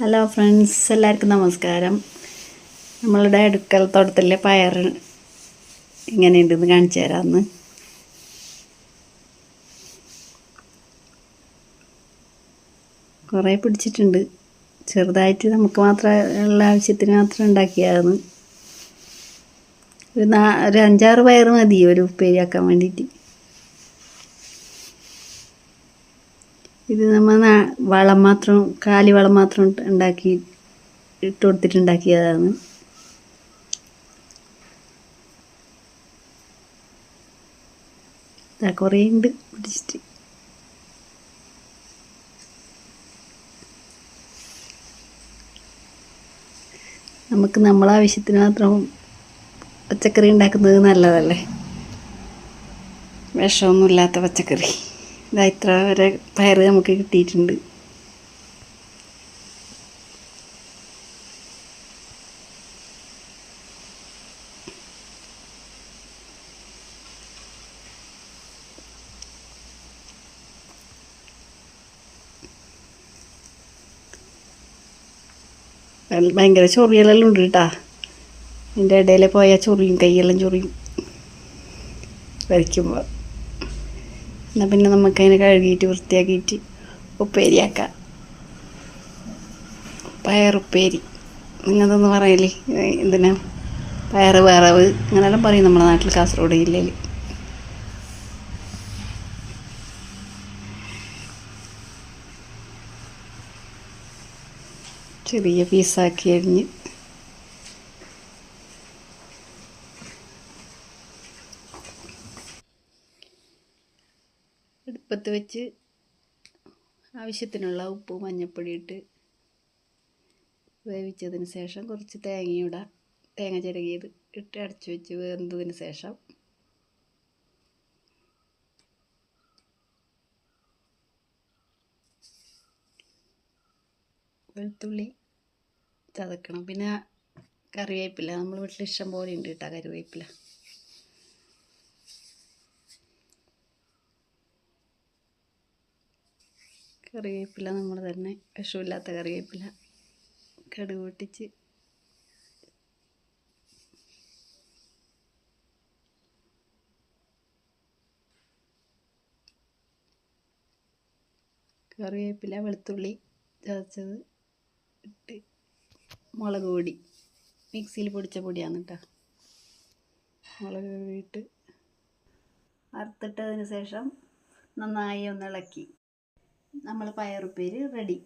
Hello friends, എല്ലാവർക്കും നമസ്കാരം. നമ്മളുടെ അടുക്കളത്തോട്ടത്തിലെ പയർ എങ്ങനെയുണ്ടെന്ന് കാണിച്ചു തരാമെന്ന്. കുറേ പിടിച്ചിട്ടുണ്ട്. ചെറുതായിട്ട് നമുക്ക് മാത്രമുള്ള ആവശ്യത്തിന് മാത്രം ഉണ്ടാക്കിയതാണ്. ഒരു 5-6 പയർ മതി ഒരു ഉപ്പേരിയാക്കാൻ വേണ്ടിയിട്ട്. ഇത് നമ്മൾ വളം മാത്രം, കാലിവളം മാത്രം ഉണ്ടാക്കി ഇട്ട് കൊടുത്തിട്ടുണ്ടാക്കിയതാണ്. കുറേ ഉണ്ട് പിടിച്ചിട്ട്. നമുക്ക് നമ്മളെ ആവശ്യത്തിന് മാത്രം പച്ചക്കറി ഉണ്ടാക്കുന്നത് നല്ലതല്ലേ. വിഷമൊന്നുമില്ലാത്ത പച്ചക്കറി. ഇതാ ഇത്ര വരെ പയർ നമുക്ക് കിട്ടിയിട്ടുണ്ട്. ഭയങ്കര ചൊറിയലെല്ലാം ഉണ്ട് കേട്ടാ. അതിൻ്റെ ഇടയിൽ പോയാൽ ചൊറിയും, കൈയെല്ലാം ചൊറിയും വരയ്ക്കുമ്പോൾ. എന്നാൽ പിന്നെ നമുക്കതിനെ കഴുകിയിട്ട് വൃത്തിയാക്കിയിട്ട് ഉപ്പേരിയാക്കാം. പയറുപ്പേരി നിങ്ങളതൊന്ന് പറയല്ലേ, എന്തിനാ പയർ വറവ് അങ്ങനെയെല്ലാം പറയും നമ്മുടെ നാട്ടിൽ, കാസർഗോഡ് ജില്ലയിൽ. ചെറിയ പീസാക്കി അരിഞ്ഞ് അടുപ്പത്ത് വെച്ച് ആവശ്യത്തിനുള്ള ഉപ്പ് മഞ്ഞൾപ്പൊടി ഇട്ട് വേവിച്ചതിന് ശേഷം കുറച്ച് തേങ്ങ ചിരകിയത് ഇട്ട് അടച്ച് വെച്ച് വെന്തതിന് ശേഷം വെളുത്തുള്ളി ചതക്കണം. പിന്നെ കറിവേപ്പില, നമ്മൾ വീട്ടിൽ ഇഷ്ടം പോലെ ഉണ്ട് കേട്ടോ കറിവേപ്പില. കറിവേപ്പില നമ്മൾ തന്നെ വിഷമില്ലാത്ത കറിവേപ്പില. കടുക് പൊട്ടിച്ച് കറിവേപ്പില, വെളുത്തുള്ളി ചതച്ചത് ഇട്ട് മുളക് പൊടി മിക്സിയിൽ പൊടിച്ച പൊടിയാണ് കേട്ടോ. മുളക് പൊടി ഇട്ട് വറുത്തിട്ടതിന് ശേഷം നന്നായി ഒന്ന് ഇളക്കി നമ്മൾ പയറുപ്പേരി റെഡി.